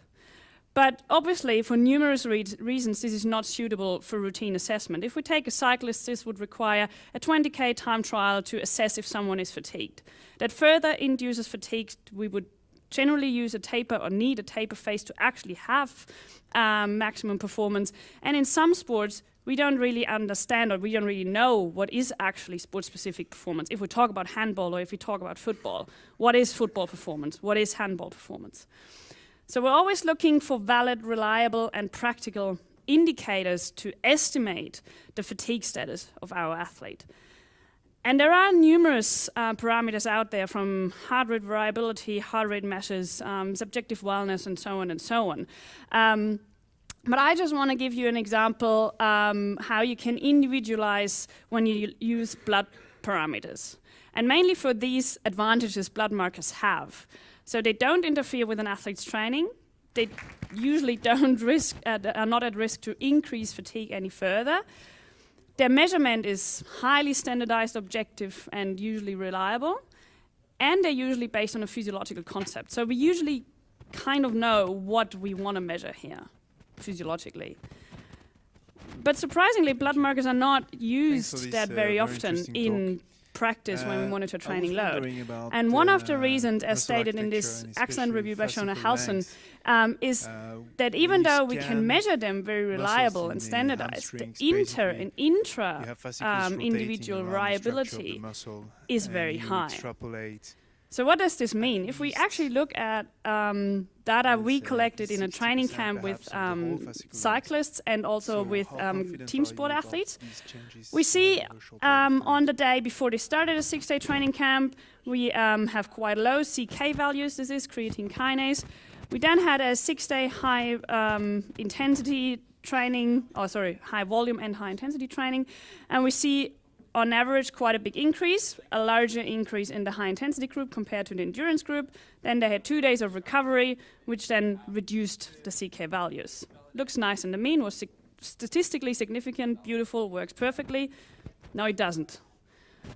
But obviously, for numerous reasons, this is not suitable for routine assessment. If we take a cyclist, this would require a 20K time trial to assess if someone is fatigued. That further induces fatigue, we would generally use a taper or need a taper phase to actually have maximum performance. And in some sports, we don't really understand or we don't really know what is actually sport-specific performance. If we talk about handball or if we talk about football, what is football performance? What is handball performance? So we're always looking for valid, reliable, and practical indicators to estimate the fatigue status of our athlete. And there are numerous parameters out there, from heart rate variability, heart rate measures, subjective wellness, and so on and so on. But I just want to give you an example how you can individualize when you use blood parameters. And mainly for these advantages blood markers have. So they don't interfere with an athlete's training. They usually are not at risk to increase fatigue any further. Their measurement is highly standardized, objective, and usually reliable. And they're usually based on a physiological concept. So we usually kind of know what we want to measure here, physiologically. But surprisingly, blood markers are not used that very often in practice when we monitor training load. And one of the reasons, as stated in this excellent review by Shona Halson, is that even though we can measure them very reliable and standardized, the inter and intra individual variability is very high. So what does this mean? If we actually look at data we collected in a training camp with cyclists and also with team sport athletes, we see on the day before they started a 6-day training camp, we have quite low CK values, this is creatine kinase. We then had a 6-day high intensity training, high volume and high intensity training, and we see on average quite a big increase, a larger increase in the high intensity group compared to the endurance group. Then they had 2 days of recovery, which then reduced the CK values. Looks nice in the mean, was statistically significant, beautiful, works perfectly. No, it doesn't.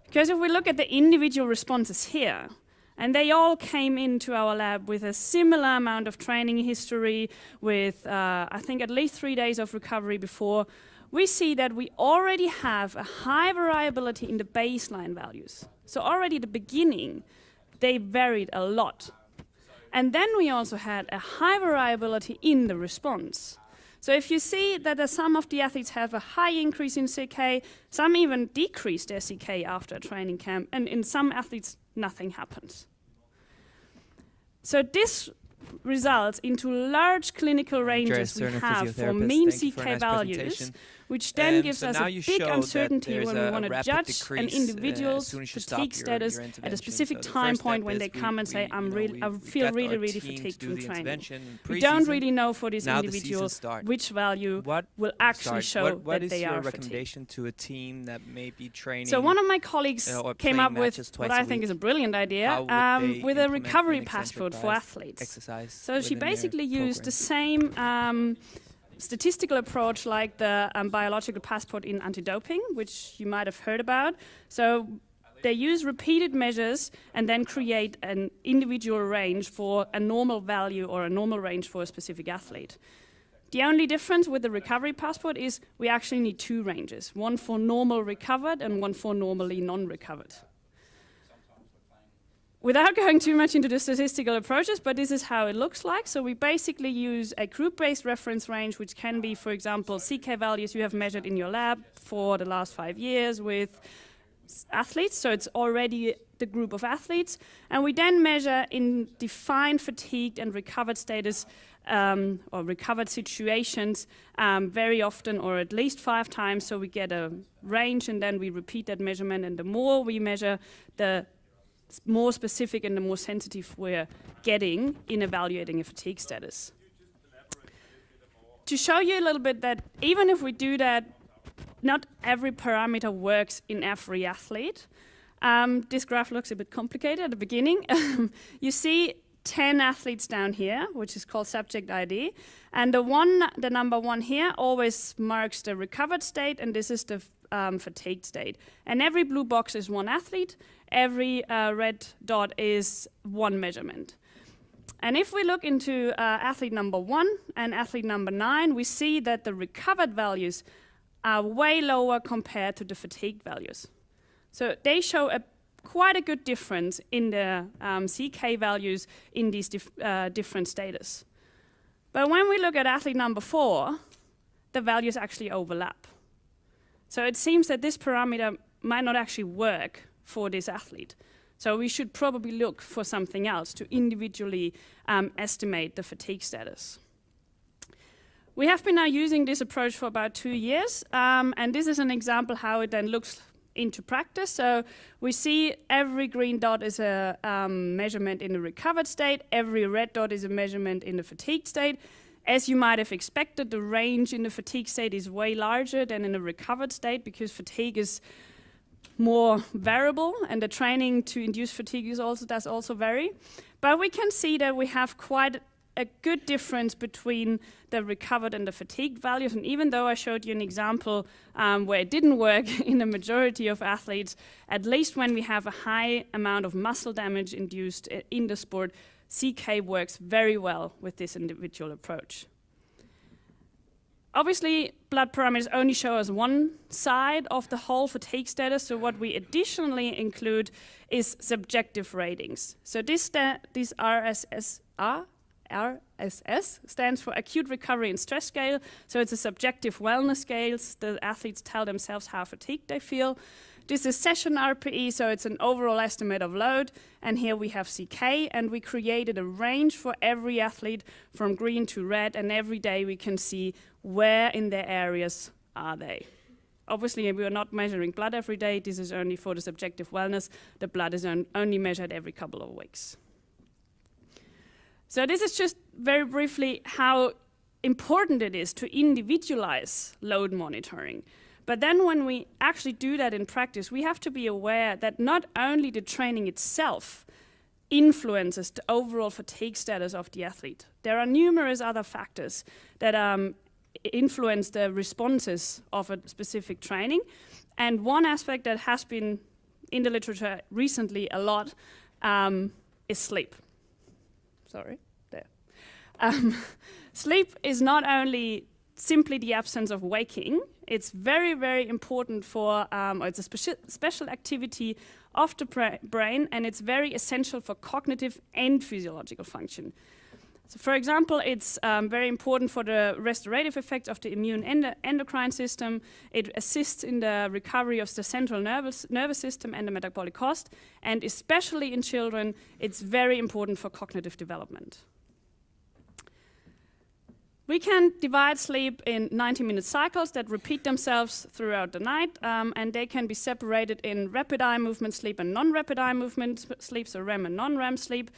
Because if we look at the individual responses here, and they all came into our lab with a similar amount of training history, with I think at least 3 days of recovery before, we see that we already have a high variability in the baseline values. So already at the beginning, they varied a lot. And then we also had a high variability in the response. So if you see that some of the athletes have a high increase in CK, some even decrease their CK after a training camp, and in some athletes, nothing happens. So this results into large clinical ranges we have for mean CK values, which then gives us a big uncertainty when we want to judge an individual's fatigue status at a specific time point when they come and say, I feel really fatigued from training. We don't really know for this individual which value will actually show that they are fatigued. To a team that may be training. So one of my colleagues came up with what I think is a brilliant idea, with a recovery passport for athletes. So she basically used the same statistical approach like the biological passport in anti-doping, which you might have heard about. So they use repeated measures and then create an individual range for a normal value or a normal range for a specific athlete. The only difference with the recovery passport is we actually need 2 ranges, one for normal recovered and one for normally non-recovered. Without going too much into the statistical approaches, but this is how it looks like. So we basically use a group-based reference range, which can be, for example, CK values you have measured in your lab for the last 5 years with athletes. So it's already the group of athletes. And we then measure in defined fatigued and recovered status or recovered situations very often, or at least 5 times. So we get a range and then we repeat that measurement. And the more we measure, the more specific and the more sensitive we're getting in evaluating a fatigue status. To show you a little bit that even if we do that, not every parameter works in every athlete. This graph looks a bit complicated at the beginning. You see 10 athletes down here, which is called subject ID. And the number 1 here always marks the recovered state, and this is the fatigued state. And every blue box is 1 athlete. Every red dot is 1 measurement. And if we look into athlete number 1 and athlete number 9, we see that the recovered values are way lower compared to the fatigued values. So they show quite a good difference in the CK values in these different status. But when we look at athlete number 4, the values actually overlap. So it seems that this parameter might not actually work for this athlete. So we should probably look for something else to individually estimate the fatigue status. We have been now using this approach for about 2 years, and this is an example how it then looks into practice. So we see every green dot is a measurement in the recovered state, every red dot is a measurement in the fatigued state. As you might have expected, the range in the fatigue state is way larger than in the recovered state because fatigue is more variable, and the training to induce fatigue does also vary. But we can see that we have quite a good difference between the recovered and the fatigued values. And even though I showed you an example where it didn't work in the majority of athletes, at least when we have a high amount of muscle damage induced in the sport, CK works very well with this individual approach. Obviously, blood parameters only show us one side of the whole fatigue status, so what we additionally include is subjective ratings. So this RSS stands for Acute Recovery and Stress Scale, so it's a subjective wellness scale. The athletes tell themselves how fatigued they feel. This is session RPE, so it's an overall estimate of load, and here we have CK, and we created a range for every athlete from green to red, and every day we can see where in their areas are they. Obviously, we are not measuring blood every day. This is only for the subjective wellness. The blood is only measured every couple of weeks. So this is just very briefly how important it is to individualize load monitoring. But then when we actually do that in practice, we have to be aware that not only the training itself influences the overall fatigue status of the athlete. There are numerous other factors that influence the responses of a specific training. And one aspect that has been in the literature recently a lot is sleep. Sorry, there. Sleep is not only simply the absence of waking. It's very, very important for, it's a special activity of the brain, and it's very essential for cognitive and physiological function. So for example, it's very important for the restorative effects of the immune endocrine system. It assists in the recovery of the central nervous system and the metabolic host, and especially in children, it's very important for cognitive development. We can divide sleep in 90-minute cycles that repeat themselves throughout the night, and they can be separated in rapid eye movement sleep and non-rapid eye movement sleep, so REM and non-REM sleep.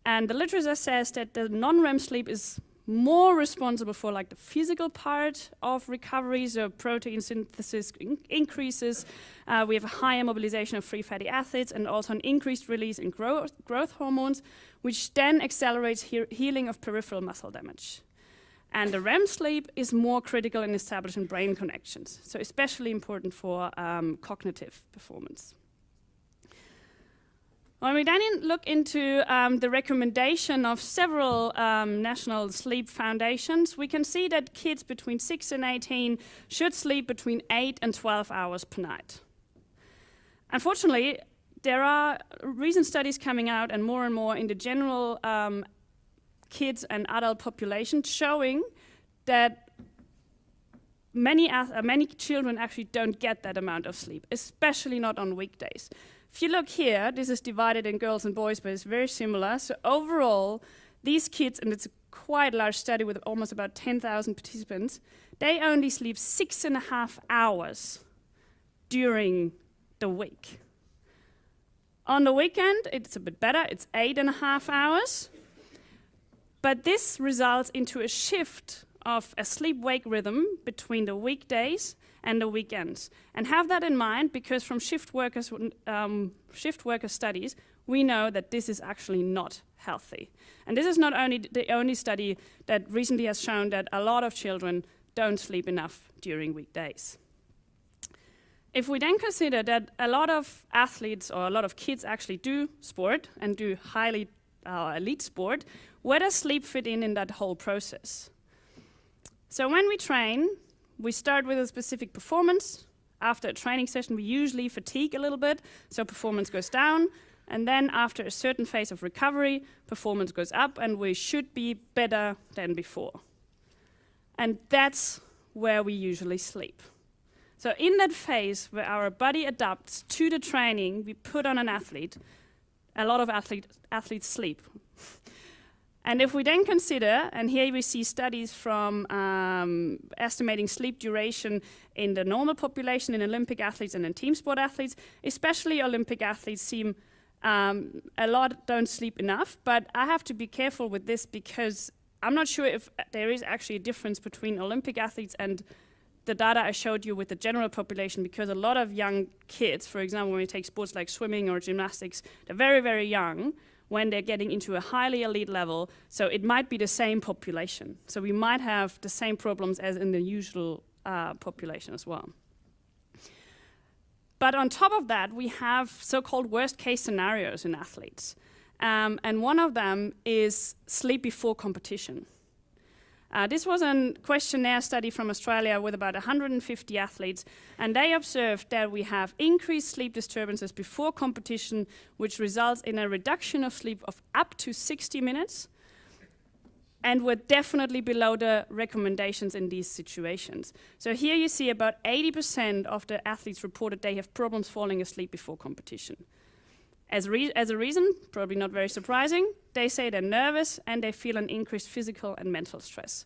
And the literature says that the non-REM sleep is more responsible for like the physical part of recovery, so protein synthesis increases. We have a higher mobilization of free fatty acids and also an increased release in growth hormones, which then accelerates healing of peripheral muscle damage. And the REM sleep is more critical in establishing brain connections, so especially important for cognitive performance. When we then look into the recommendation of several national sleep foundations, we can see that kids between 6 and 18 should sleep between 8 and 12 hours per night. Unfortunately, there are recent studies coming out and more in the general kids and adult population showing that many children actually don't get that amount of sleep, especially not on weekdays. If you look here, this is divided in girls and boys, but it's very similar. So overall, these kids, and it's a quite large study with almost about 10,000 participants, they only sleep 6.5 hours during the week. On the weekend, it's a bit better, it's 8.5 hours. But this results into a shift of a sleep-wake rhythm between the weekdays and the weekends. And have that in mind, because from shift worker studies, we know that this is actually not healthy. And this is not only the only study that recently has shown that a lot of children don't sleep enough during weekdays. If we then consider that a lot of athletes or a lot of kids actually do sport and do highly elite sport, where does sleep fit in that whole process? So when we train, we start with a specific performance. After a training session, we usually fatigue a little bit, so performance goes down. And then after a certain phase of recovery, performance goes up, and we should be better than before. And that's where we usually sleep. So in that phase where our body adapts to the training we put on an athlete, a lot of athletes sleep. And if we then consider, and here we see studies from estimating sleep duration in the normal population, in Olympic athletes and in team sport athletes, especially Olympic athletes seem a lot don't sleep enough. But I have to be careful with this because I'm not sure if there is actually a difference between Olympic athletes and the data I showed you with the general population, because a lot of young kids, for example, when we take sports like swimming or gymnastics, they're very, very young when they're getting into a highly elite level. So it might be the same population. So we might have the same problems as in the usual population as well. But on top of that, we have so-called worst-case scenarios in athletes. And one of them is sleep before competition. This was a questionnaire study from Australia with about 150 athletes, and they observed that we have increased sleep disturbances before competition, which results in a reduction of sleep of up to 60 minutes, and we're definitely below the recommendations in these situations. So here you see about 80% of the athletes reported they have problems falling asleep before competition. As a reason, probably not very surprising, they say they're nervous and they feel an increased physical and mental stress.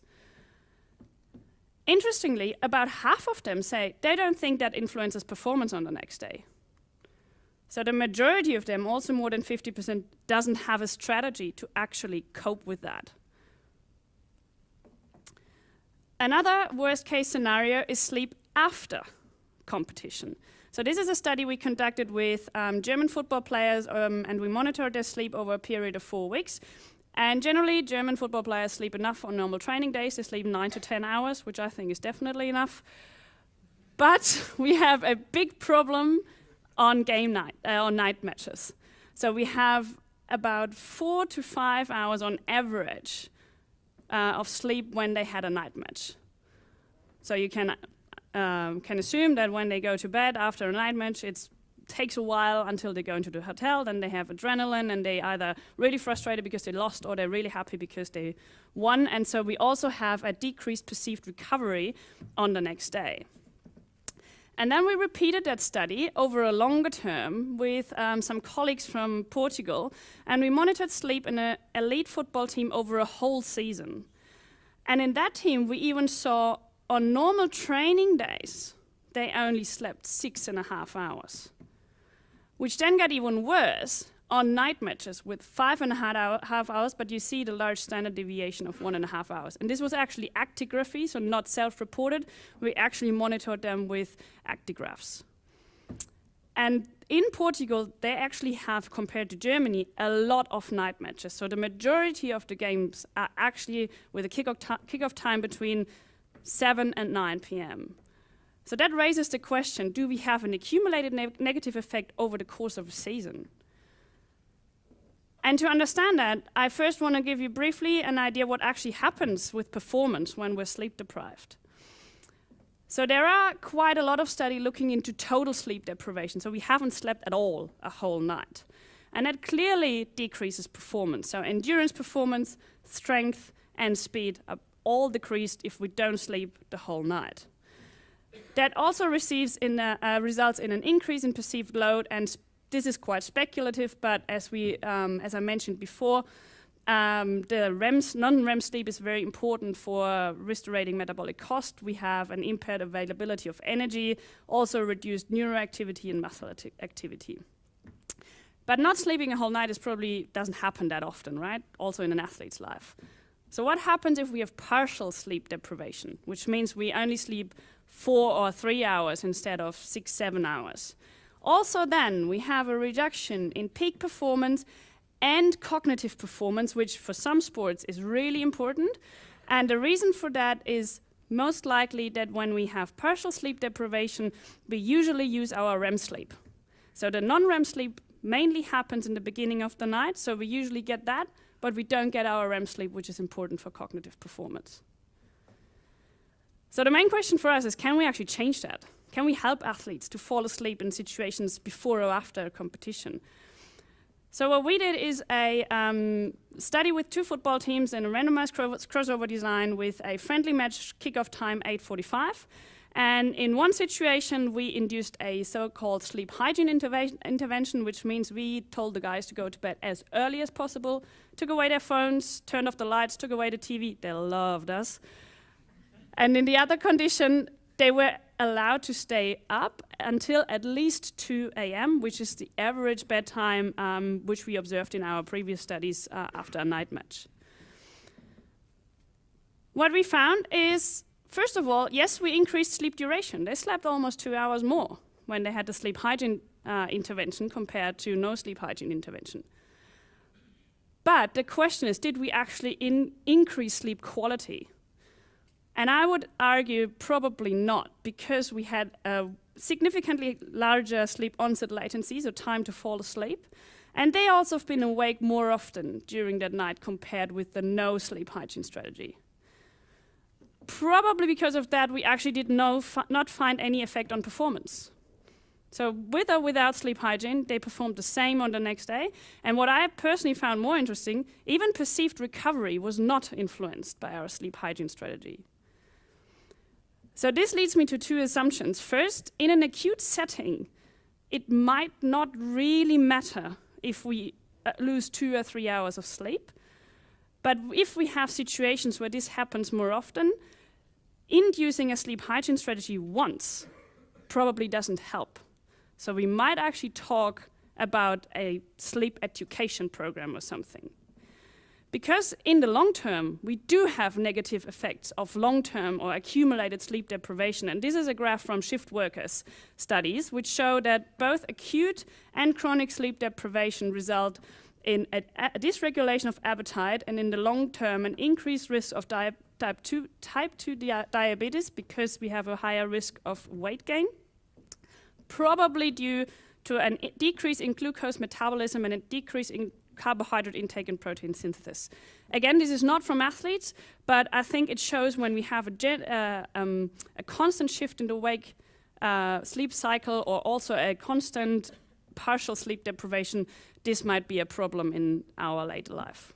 Interestingly, about half of them say they don't think that influences performance on the next day. So the majority of them, also more than 50%, doesn't have a strategy to actually cope with that. Another worst-case scenario is sleep after competition. So this is a study we conducted with German football players, and we monitored their sleep over a period of 4 weeks. And generally, German football players sleep enough on normal training days. They sleep 9 to 10 hours, which I think is definitely enough. But we have a big problem on game night, on night matches. So we have about 4 to 5 hours on average of sleep when they had a night match. So you can assume that when they go to bed after a night match, it takes a while until they go into the hotel, then they have adrenaline and they either really frustrated because they lost or they're really happy because they won. And so we also have a decreased perceived recovery on the next day. And then we repeated that study over a longer term with some colleagues from Portugal, and we monitored sleep in an elite football team over a whole season. And in that team, we even saw on normal training days, they only slept 6.5 hours, which then got even worse on night matches with 5.5 hours, but you see the large standard deviation of 1.5 hours. And this was actually actigraphy, so not self-reported. We actually monitored them with actigraphs. And in Portugal, they actually have, compared to Germany, a lot of night matches. So the majority of the games are actually with a kickoff time between 7 and 9 p.m. So that raises the question, do we have an accumulated negative effect over the course of a season? And to understand that, I first want to give you briefly an idea what actually happens with performance when we're sleep deprived. So there are quite a lot of studies looking into total sleep deprivation. So we haven't slept at all a whole night. And that clearly decreases performance. So endurance performance, strength, and speed are all decreased if we don't sleep the whole night. That also results in an increase in perceived load, and this is quite speculative, but as I mentioned before, the non-REM sleep is very important for restoring metabolic cost. We have an impaired availability of energy, also reduced neuroactivity and muscle activity. But not sleeping a whole night probably doesn't happen that often, right? Also in an athlete's life. So what happens if we have partial sleep deprivation, which means we only sleep 4 or 3 hours instead of 6, 7 hours? Also then, we have a reduction in peak performance and cognitive performance, which for some sports is really important. And the reason for that is most likely that when we have partial sleep deprivation, we usually use our REM sleep. So the non-REM sleep mainly happens in the beginning of the night, so we usually get that, but we don't get our REM sleep, which is important for cognitive performance. So the main question for us is, can we actually change that? Can we help athletes to fall asleep in situations before or after a competition? So what we did is a study with 2 football teams in a randomized crossover design with a friendly match kickoff time 8:45. And in one situation, we induced a so-called sleep hygiene intervention, which means we told the guys to go to bed as early as possible, took away their phones, turned off the lights, took away the TV. They loved us. And in the other condition, they were allowed to stay up until at least 2 a.m., which is the average bedtime which we observed in our previous studies after a night match. What we found is, first of all, yes, we increased sleep duration. They slept almost 2 hours more when they had the sleep hygiene intervention compared to no sleep hygiene intervention. But the question is, did we actually increase sleep quality? And I would argue probably not, because we had a significantly larger sleep onset latency, so time to fall asleep. And they also have been awake more often during that night compared with the no sleep hygiene strategy. Probably because of that, we actually did not find any effect on performance. So with or without sleep hygiene, they performed the same on the next day. And what I personally found more interesting, even perceived recovery was not influenced by our sleep hygiene strategy. So this leads me to 2 assumptions. First, in an acute setting, it might not really matter if we lose 2 or 3 hours of sleep. But if we have situations where this happens more often, inducing a sleep hygiene strategy once probably doesn't help. So we might actually talk about a sleep education program or something. Because in the long term, we do have negative effects of long-term or accumulated sleep deprivation. And this is a graph from shift workers studies, which show that both acute and chronic sleep deprivation result in a dysregulation of appetite, and in the long term, an increased risk of type 2 diabetes, because we have a higher risk of weight gain, probably due to a decrease in glucose metabolism and a decrease in carbohydrate intake and protein synthesis. Again, this is not from athletes, but I think it shows when we have a constant shift in the wake sleep cycle, or also a constant partial sleep deprivation, this might be a problem in our later life.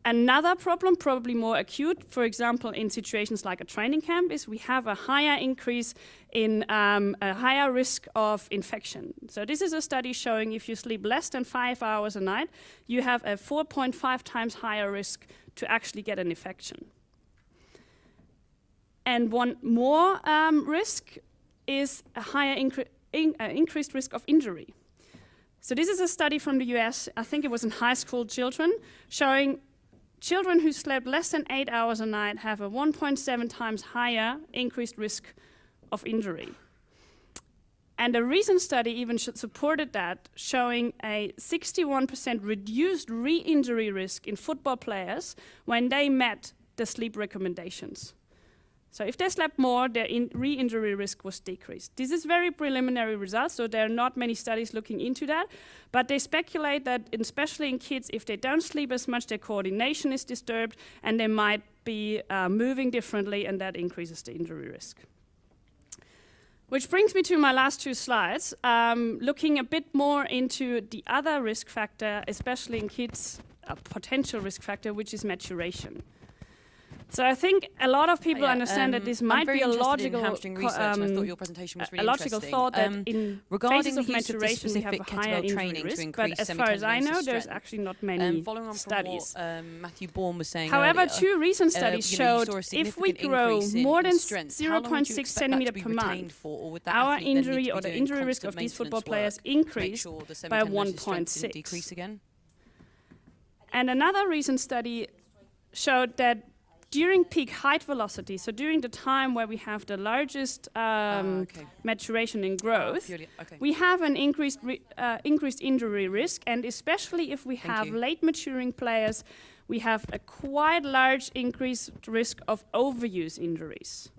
Another problem, probably more acute, for example, in situations like a training camp, is we have a higher increase in a higher risk of infection. So this is a study showing if you sleep less than 5 hours a night, you have a 4.5 times higher risk to actually get an infection. And one more risk is a higher increased risk of injury. So this is a study from the US, I think it was in high school children, showing children who slept less than 8 hours a night have a 1.7 times higher increased risk of injury. And a recent study even supported that, showing a 61% reduced re-injury risk in football players when they met the sleep recommendations. So if they slept more, their re-injury risk was decreased. This is very preliminary results, so there are not many studies looking into that. But they speculate that, especially in kids, if they don't sleep as much, their coordination is disturbed, and they might be moving differently, and that increases the injury risk. Which brings me to my last 2 slides, looking a bit more into the other risk factor, especially in kids, a potential risk factor, which is maturation. So I think a lot of people understand that this might be a logical research, and I thought your presentation was really a logical thought that in phases of the use maturation we have a higher injury risk, but as far as I know, there's actually not many following on studies. From what Matthew Bourne was saying However, earlier, 2 recent studies showed if we grow more than strength, 0.6 centimeter per month, our injury or the injury risk of these football players increased by 1.6. Decrease again. And another recent study showed that during peak height velocity, so during the time where we have the largest Okay. maturation in growth, Purely, okay. we have an increased injury risk, and especially if we Thank have you. late maturing players, we have a quite large increased risk of overuse injuries.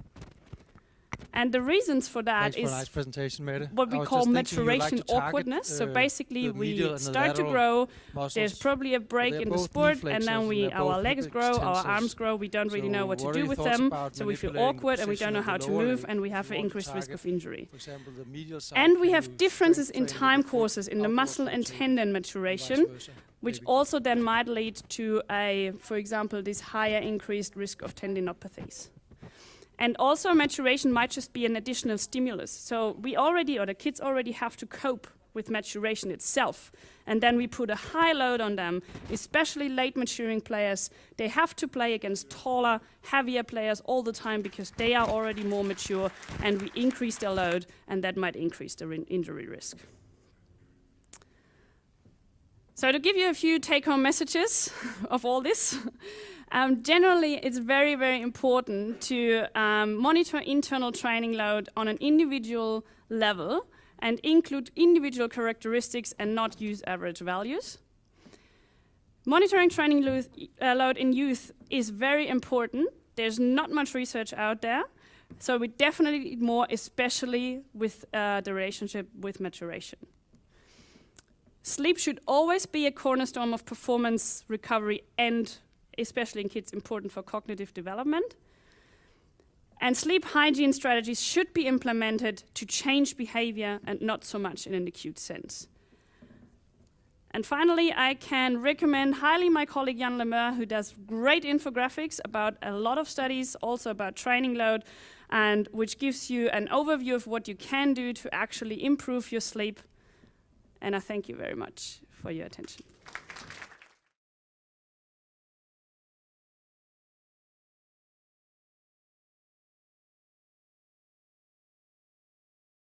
And the reasons for that Thanks for a is nice presentation, Mette. what I we was call just thinking you'd like maturation to target, awkwardness. So basically, the medial we and the start to lateral grow. muscles. There's probably a break they're in the both sport, knee and then flexors and they're our both legs hip grow, our extensors. arms grow. We don't really know what So to what do are your with thoughts them. about So we feel manipulating the awkward, and we position don't know of how the to lower move, leg and we if have you an want to increased risk target, of injury. For example, the medial side, And we can have you differences strength in train time with the foot courses in the outward muscle and rotation, tendon and maturation, vice versa, which maybe? also then might lead to for example, this higher increased risk of tendinopathies. And also maturation might just be an additional stimulus. So the kids already have to cope with maturation itself. And then we put a high load on them, especially late maturing players. They have to play against taller, heavier players all the time because they are already more mature, and we increase their load, and that might increase their injury risk. So to give you a few take-home messages of all this, generally it's very, very important to monitor internal training load on an individual level and include individual characteristics and not use average values. Monitoring training load in youth is very important. There's not much research out there, so we definitely need more, especially with the relationship with maturation. Sleep should always be a cornerstone of performance recovery and, especially in kids, important for cognitive development. And sleep hygiene strategies should be implemented to change behavior and not so much in an acute sense. And finally, I can recommend highly my colleague Jan Lemeur, who does great infographics about a lot of studies, also about training load, and which gives you an overview of what you can do to actually improve your sleep. And I thank you very much for your attention.